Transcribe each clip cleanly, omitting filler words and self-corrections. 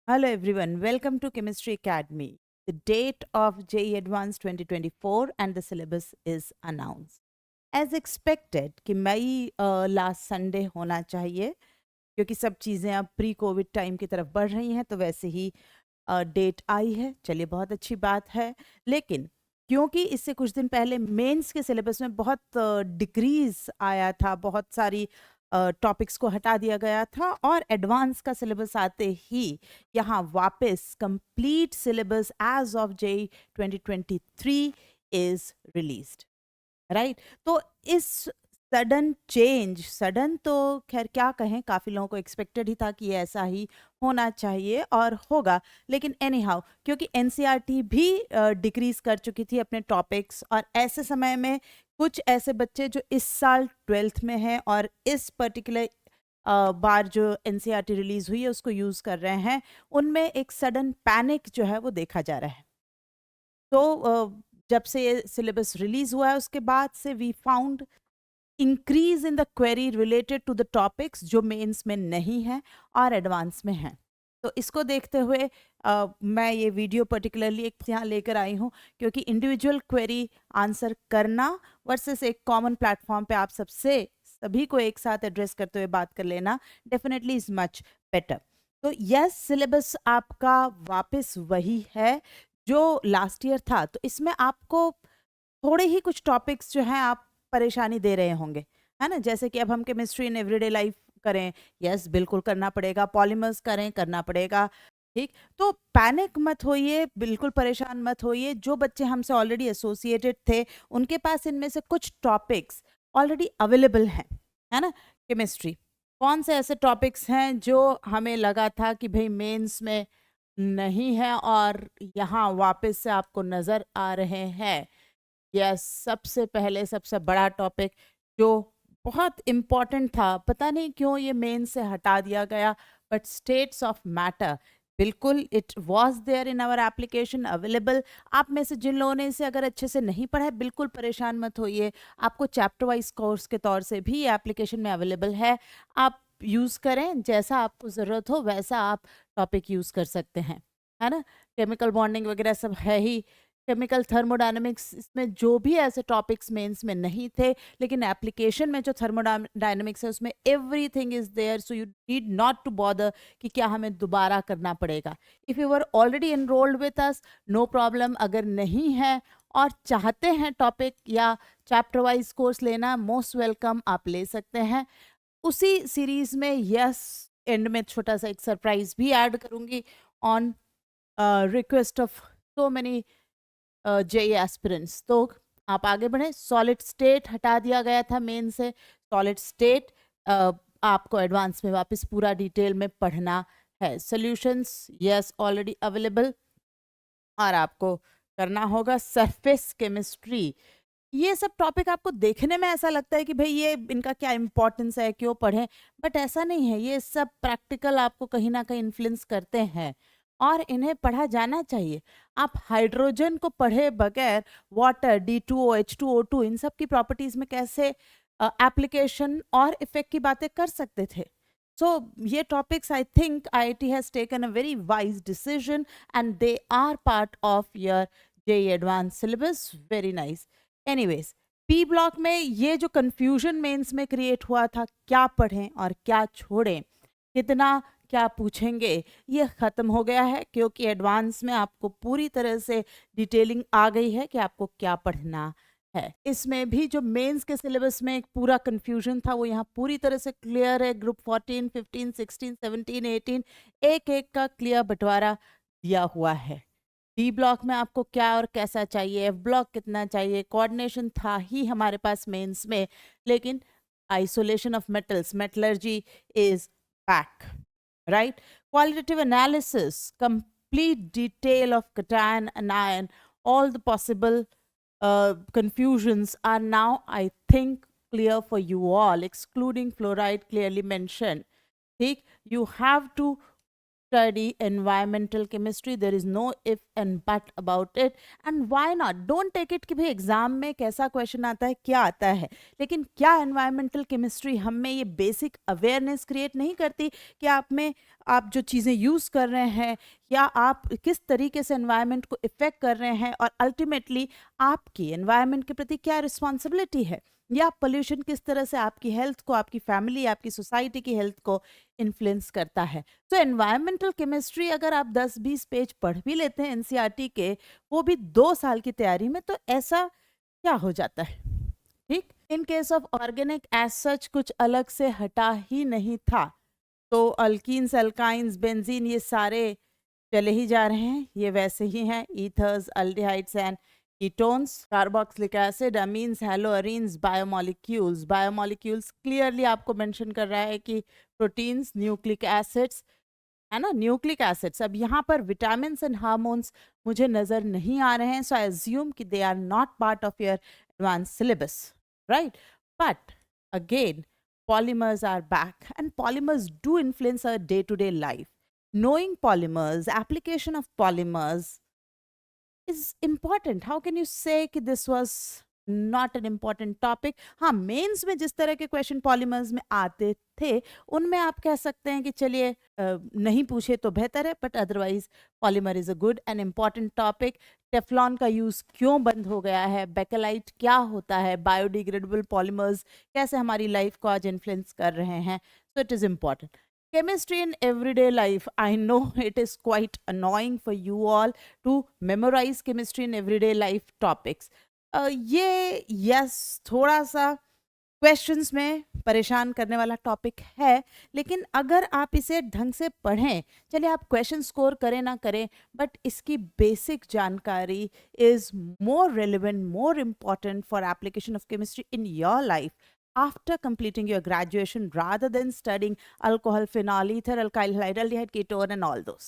Hello everyone, welcome to Chemistry Academy. The date of JEE Advanced 2024 and the syllabus is announced. As expected कि मई last Sunday होना चाहिए क्योंकि सब चीज़ें अब प्री कोविड टाइम की तरफ बढ़ रही हैं तो वैसे ही डेट आई है। चलिए बहुत अच्छी बात है, लेकिन क्योंकि इससे कुछ दिन पहले मेंस के सिलेबस में बहुत डिक्रीज आया था, बहुत सारी टॉपिक्स को हटा दिया गया था और एडवांस का सिलेबस आते ही यहाँ वापस complete syllabus as of JEE 2023 is released, right. तो इस सडन चेंज, सडन तो खैर क्या कहें, काफ़ी लोगों को एक्सपेक्टेड ही था कि ये ऐसा ही होना चाहिए और होगा, लेकिन एनी हाउ क्योंकि एनसीईआरटी भी डिक्रीज कर चुकी थी अपने टॉपिक्स और ऐसे समय में कुछ ऐसे बच्चे जो इस साल 12th में हैं और इस पर्टिकुलर बार जो एनसीईआरटी रिलीज हुई है उसको यूज़ कर रहे हैं, उनमें एक सडन पैनिक जो है वो देखा जा रहा है। तो जब से ये सिलेबस रिलीज हुआ है उसके बाद से we found increase in the query related to the topics जो मेंस में नहीं है और एडवांस में हैं। तो इसको देखते हुए मैं ये वीडियो पर्टिकुलरली एक यहाँ लेकर आई हूँ क्योंकि इंडिविजुअल क्वेरी आंसर करना वर्सेस एक कॉमन प्लेटफॉर्म पे आप सबसे सभी को एक साथ एड्रेस करते हुए बात कर लेना डेफिनेटली इज मच बेटर। तो यस, सिलेबस आपका वापस वही है जो लास्ट ईयर था, तो इसमें आपको थोड़े ही कुछ टॉपिक्स जो हैं आप परेशानी दे रहे होंगे, है ना। जैसे कि अब हम केमिस्ट्री इन एवरीडे लाइफ करें, यस बिल्कुल करना पड़ेगा, पॉलीमर्स करें करना पड़ेगा, ठीक। तो पैनिक मत होइए, बिल्कुल परेशान मत होइए। जो बच्चे हमसे ऑलरेडी एसोसिएटेड थे उनके पास इनमें से कुछ टॉपिक्स ऑलरेडी अवेलेबल हैं, है ना। केमिस्ट्री कौन से ऐसे टॉपिक्स हैं जो हमें लगा था कि भाई मेंस में नहीं है और यहाँ वापस से आपको नज़र आ रहे हैं। यस, सबसे पहले सबसे बड़ा टॉपिक जो बहुत इम्पॉर्टेंट था, पता नहीं क्यों ये मेन से हटा दिया गया, बट स्टेट्स ऑफ मैटर बिल्कुल it was there in our application available. आप में से जिन लोगों ने इसे अगर अच्छे से नहीं पढ़ा है बिल्कुल परेशान मत होइए, आपको चैप्टर वाइज कोर्स के तौर से भी ये एप्लीकेशन में अवेलेबल है। आप यूज़ करें, जैसा आपको ज़रूरत हो वैसा आप टॉपिक यूज़ कर सकते हैं, है ना। केमिकल बॉन्डिंग वगैरह सब है ही, केमिकल थर्मोडायनेमिक्स, इसमें जो भी ऐसे टॉपिक्स मेंस में नहीं थे लेकिन एप्लीकेशन में जो थर्मोडायनेमिक्स है उसमें everything is there, so you need not to bother कि क्या हमें दोबारा करना पड़ेगा। If you were already enrolled with us, no problem. अगर नहीं है और चाहते हैं टॉपिक या चैप्टर वाइज कोर्स लेना, मोस्ट वेलकम, आप ले सकते हैं। उसी सीरीज में यस एंड में छोटा सा एक सरप्राइज भी ऐड करूंगी on request of so many JEE aspirants. तो आप आगे बढ़ें। सॉलिड स्टेट हटा दिया गया था मेन से, सॉलिड स्टेट आपको एडवांस में वापस पूरा डिटेल में पढ़ना है। सॉल्यूशंस यस ऑलरेडी अवेलेबल और आपको करना होगा सरफेस केमिस्ट्री। ये सब टॉपिक आपको देखने में ऐसा लगता है कि भाई ये इनका क्या इंपॉर्टेंस है, क्यों पढ़ें, बट ऐसा नहीं है। ये सब प्रैक्टिकल आपको कहीं ना कहीं इन्फ्लुएंस करते हैं और इन्हें पढ़ा जाना चाहिए। आप हाइड्रोजन को पढ़े बगैर वाटर D2O H2O2 इन सब की प्रॉपर्टीज में कैसे एप्लीकेशन और इफेक्ट की बातें कर सकते थे। सो ये topics I think IIT has taken a very wise decision and they are part of your JEE advanced syllabus. Very nice. Anyways, P block में ये जो कंफ्यूजन मेंस में क्रिएट हुआ था, क्या पढ़ें और क्या छोड़ें, कितना क्या पूछेंगे, ये ख़त्म हो गया है क्योंकि एडवांस में आपको पूरी तरह से डिटेलिंग आ गई है कि आपको क्या पढ़ना है। इसमें भी जो मेंस के सिलेबस में एक पूरा कंफ्यूजन था वो यहाँ पूरी तरह से क्लियर है। ग्रुप 14, 15, 16, 17, 18 एक एक का क्लियर बंटवारा दिया हुआ है। डी ब्लॉक में आपको क्या और कैसा चाहिए, एफ ब्लॉक कितना चाहिए, कोऑर्डिनेशन था ही हमारे पास मेंस में, लेकिन isolation of metals, metallurgy is back, right? Qualitative analysis, complete detail of cation, anion, all the possible confusions are now, I think, clear for you all, excluding fluoride clearly mentioned. ठीक, you have to study environmental chemistry. There is no if and but about it. And why not? Don't take it कि भाई exam में कैसा question आता है, क्या आता है, लेकिन क्या environmental chemistry हम में ये बेसिक अवेयरनेस क्रिएट नहीं करती कि आप जो चीज़ें यूज़ कर रहे हैं या आप किस तरीके से एनवायरनमेंट को इफ़ेक्ट कर रहे हैं, और अल्टीमेटली आपकी एनवायरनमेंट के प्रति क्या रिस्पॉन्सिबिलिटी है, या पोल्यूशन किस तरह से आपकी हेल्थ को, आपकी फैमिली, आपकी सोसाइटी की हेल्थ को इन्फ्लुएंस करता है। तो एनवायरमेंटल केमिस्ट्री अगर आप 10-20 पेज पढ़ भी लेते हैं एनसीईआरटी के, वो भी 2 साल की तैयारी में, तो ऐसा क्या हो जाता है, ठीक। In case of organic as such कुछ अलग से हटा ही नहीं था, तो अल्कीन्स, अल्काइंस, बेंजीन ये सारे चले ही जा रहे हैं, ये वैसे ही हैं, ethers, aldehydes and ketones, carboxylic acid, amines, haloarenes, biomolecules clearly आपको मेंशन कर रहा है कि प्रोटीन्स, न्यूक्लिक एसिड्स, है ना, न्यूक्लिक एसिड्स। अब यहाँ पर विटामिन एंड हार्मोन्स मुझे नज़र नहीं आ रहे हैं, सो आई अज्यूम कि they are not part of your advanced syllabus, right. But again polymers are back, and polymers do influence our day-to-day life. Knowing polymers, application of polymers is important. How can you say कि this was not an important topic? हाँ, mains में जिस तरह के question polymers में आते थे उनमें आप कह सकते हैं कि चलिए नहीं पूछे तो बेहतर है, but otherwise polymer is a good and important topic. Teflon का यूज़ क्यों बंद हो गया है, बेकेलाइट क्या होता है, बायोडिग्रेडेबल पॉलीमर्स कैसे हमारी लाइफ को आज इन्फ्लुएंस कर रहे हैं, so it is important. Chemistry in everyday life. I know it is quite annoying for you all to memorize chemistry in everyday life topics. ये यस थोड़ा सा क्वेश्चंस में परेशान करने वाला टॉपिक है, लेकिन अगर आप इसे ढंग से पढ़ें, चलिए आप क्वेश्चन स्कोर करें ना करें, बट इसकी बेसिक जानकारी is more relevant, more important for application of chemistry in your life after completing your graduation, rather than studying alcohol, phenol, ether, alkyl halide, aldehyde, ketone and all those.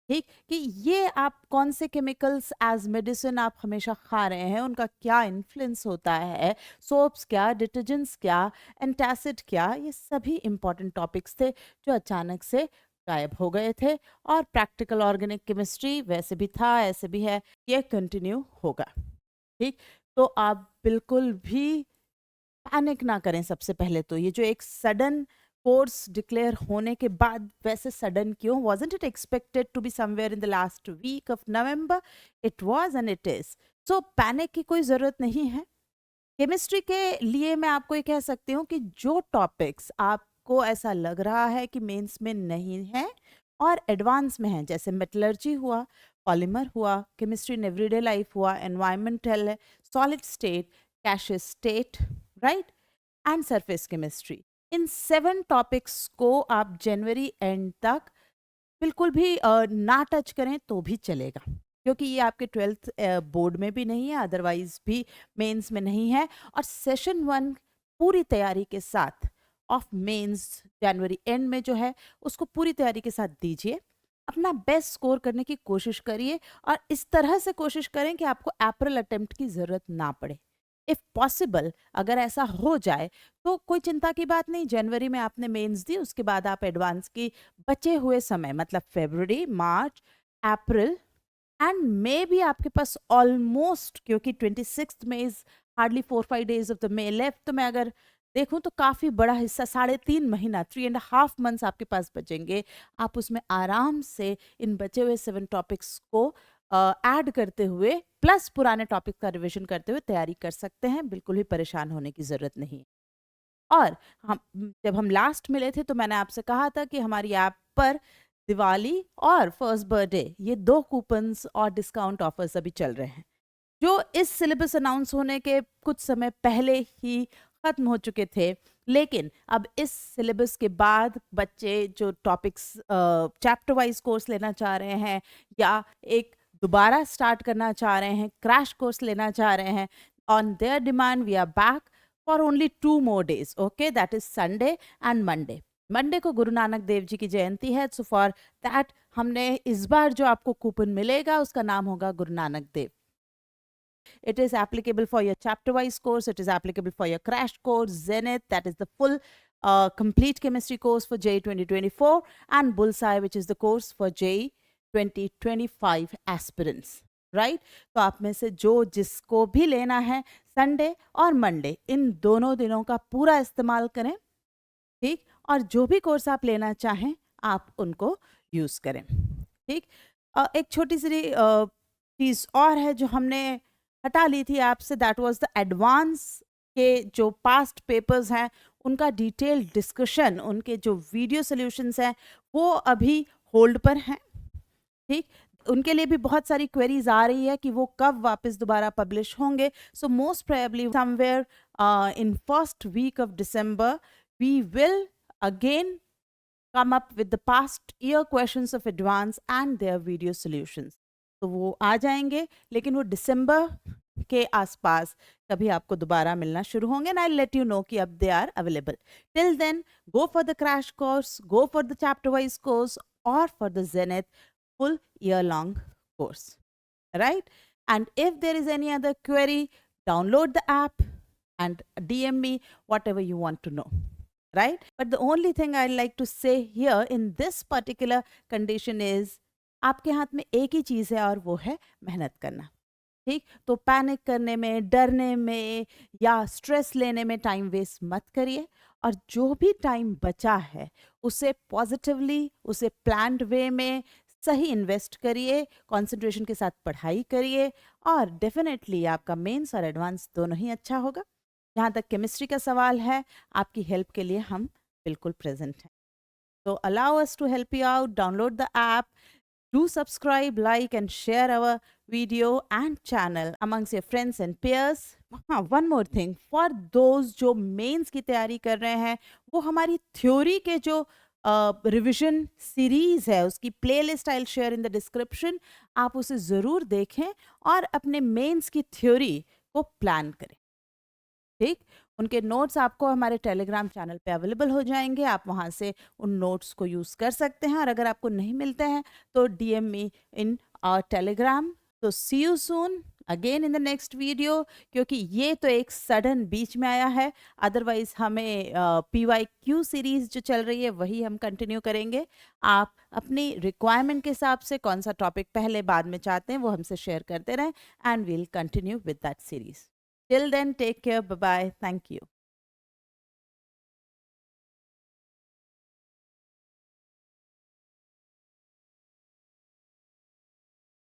ठीक, कि ये आप कौन से chemicals as medicine आप हमेशा खा रहे हैं, उनका क्या इन्फ्लुएंस होता है, सोप्स क्या, डिटर्जेंट्स क्या, एंटासिड क्या, ये सभी इंपॉर्टेंट टॉपिक्स थे जो अचानक से गायब हो गए थे। और प्रैक्टिकल ऑर्गेनिक केमिस्ट्री वैसे भी था, ऐसे भी है, ये कंटिन्यू होगा, ठीक। तो आप बिल्कुल भी पैनिक ना करें। सबसे पहले तो ये जो एक सडन कोर्स डिक्लेयर होने के बाद, वैसे सडन क्यों, wasn't it expected to be somewhere in the last week of November? It was and it is. So panic की कोई ज़रूरत नहीं है। केमिस्ट्री के लिए मैं आपको ये कह सकती हूँ कि जो टॉपिक्स आपको ऐसा लग रहा है कि मेंस में नहीं है और एडवांस में है, जैसे मेटलर्जी हुआ, पॉलीमर हुआ, केमिस्ट्री इन एवरीडे लाइफ हुआ, एनवायरमेंटल है, solid state, gaseous state, right, and surface chemistry, in 7 topics को आप जनवरी एंड तक बिल्कुल भी ना टच करें तो भी चलेगा, क्योंकि ये आपके 12th बोर्ड में भी नहीं है, अदरवाइज भी मेंस में नहीं है। और सेशन 1 पूरी तैयारी के साथ ऑफ मेंस जनवरी एंड में जो है उसको पूरी तैयारी के साथ दीजिए, अपना बेस्ट स्कोर करने की कोशिश करिए, और इस तरह से कोशिश करें कि आपको अप्रैल अटेम्प्ट की ज़रूरत ना पड़े। इफ़ पॉसिबल अगर ऐसा हो जाए तो कोई चिंता की बात नहीं, जनवरी में आपने मेंस दी, उसके बाद आप एडवांस की बचे हुए समय, मतलब फरवरी, मार्च, अप्रैल एंड मे भी आपके पास ऑलमोस्ट, क्योंकि 26 में is hardly 4-5 days of the may left, तो मैं अगर देखूं तो काफ़ी बड़ा हिस्सा, 3.5 महीना, 3.5 मंथ्स आपके पास बचेंगे। आप उसमें आराम से इन बचे हुए 7 टॉपिक्स को ऐड करते हुए प्लस पुराने टॉपिक का रिवीजन करते हुए तैयारी कर सकते हैं, बिल्कुल भी परेशान होने की ज़रूरत नहीं। और जब हम लास्ट मिले थे तो मैंने आपसे कहा था कि हमारी ऐप पर दिवाली और फर्स्ट बर्थडे ये 2 कूपन्स और डिस्काउंट ऑफर्स अभी चल रहे हैं, जो इस सिलेबस अनाउंस होने के कुछ समय पहले ही खत्म हो चुके थे। लेकिन अब इस सिलेबस के बाद बच्चे जो टॉपिक्स चैप्टर वाइज कोर्स लेना चाह रहे हैं या एक दोबारा स्टार्ट करना चाह रहे हैं, क्रैश कोर्स लेना चाह रहे हैं, on their demand we are back for only 2 more days, okay, that is Sunday and Monday. Monday को गुरु नानक देव जी की जयंती है, सो फॉर दैट हमने इस बार जो आपको कूपन मिलेगा उसका नाम होगा Guru Nanak Dev. It is applicable for your chapter wise course. It is applicable for your crash course, Zenith, that is the full complete chemistry course for JEE 2024, and Bullseye, which is the course for JEE 2025 aspirants. Right तो आप में से जो जिसको भी लेना है Sunday और मंडे इन दोनों दिनों का पूरा इस्तेमाल करें, ठीक। और जो भी कोर्स आप लेना चाहें आप उनको यूज़ करें, ठीक। एक छोटी सी चीज़ और है जो हमने हटा ली थी आपसे, दैट वाज द एडवांस के जो पास्ट पेपर्स हैं उनका डिटेल डिस्कशन, उनके जो वीडियो सॉल्यूशंस हैं वो अभी होल्ड पर हैं, ठीक। उनके लिए भी बहुत सारी क्वेरीज आ रही है कि वो कब वापस दोबारा पब्लिश होंगे। So most probably somewhere in first week of December we will again come up with the past year questions of advance and their video solutions. तो वो आ जाएंगे, लेकिन वो दिसंबर के आसपास कभी आपको दोबारा मिलना शुरू होंगे, and I'll let you know कि अब they are available. Till then, go for the crash course, go for the chapter wise course, or for the Zenith full year long course, right? And if there is any other query, download the app and DM me whatever you want to know. Right? But the only thing I like to say here in this particular condition is आपके हाथ में एक ही चीज़ है और वो है मेहनत करना, ठीक। तो पैनिक करने में, डरने में या स्ट्रेस लेने में टाइम वेस्ट मत करिए, और जो भी टाइम बचा है उसे पॉजिटिवली, उसे प्लान्ड वे में सही इन्वेस्ट करिए, कंसंट्रेशन के साथ पढ़ाई करिए, और डेफिनेटली आपका मेंस और एडवांस दोनों ही अच्छा होगा। जहाँ तक केमिस्ट्री का सवाल है, आपकी हेल्प के लिए हम बिल्कुल प्रेजेंट हैं। तो allow us to help you out, download the app, do subscribe, like and share our video and channel amongs your friends and peers. हाँ, one more thing, for those जो मेंस की तैयारी कर रहे हैं, वो हमारी थ्योरी के जो रिविजन सीरीज है उसकी playlist I will share in the description. आप उसे ज़रूर देखें और अपने मेंस की थ्योरी को प्लान करें, ठीक। उनके नोट्स आपको हमारे टेलीग्राम चैनल पे अवेलेबल हो जाएंगे, आप वहाँ से उन नोट्स को यूज़ कर सकते हैं, और अगर आपको नहीं मिलते हैं तो DM मी इन टेलीग्राम। तो see you soon again in the next video, क्योंकि ये तो एक सडन बीच में आया है, अदरवाइज हमें PYQ सीरीज जो चल रही है वही हम कंटिन्यू करेंगे। आप अपनी रिक्वायरमेंट के हिसाब से कौन सा टॉपिक पहले बाद में चाहते हैं वो हमसे शेयर करते रहें, and we'll continue with that series. Till then, take care. Bye bye. Thank you.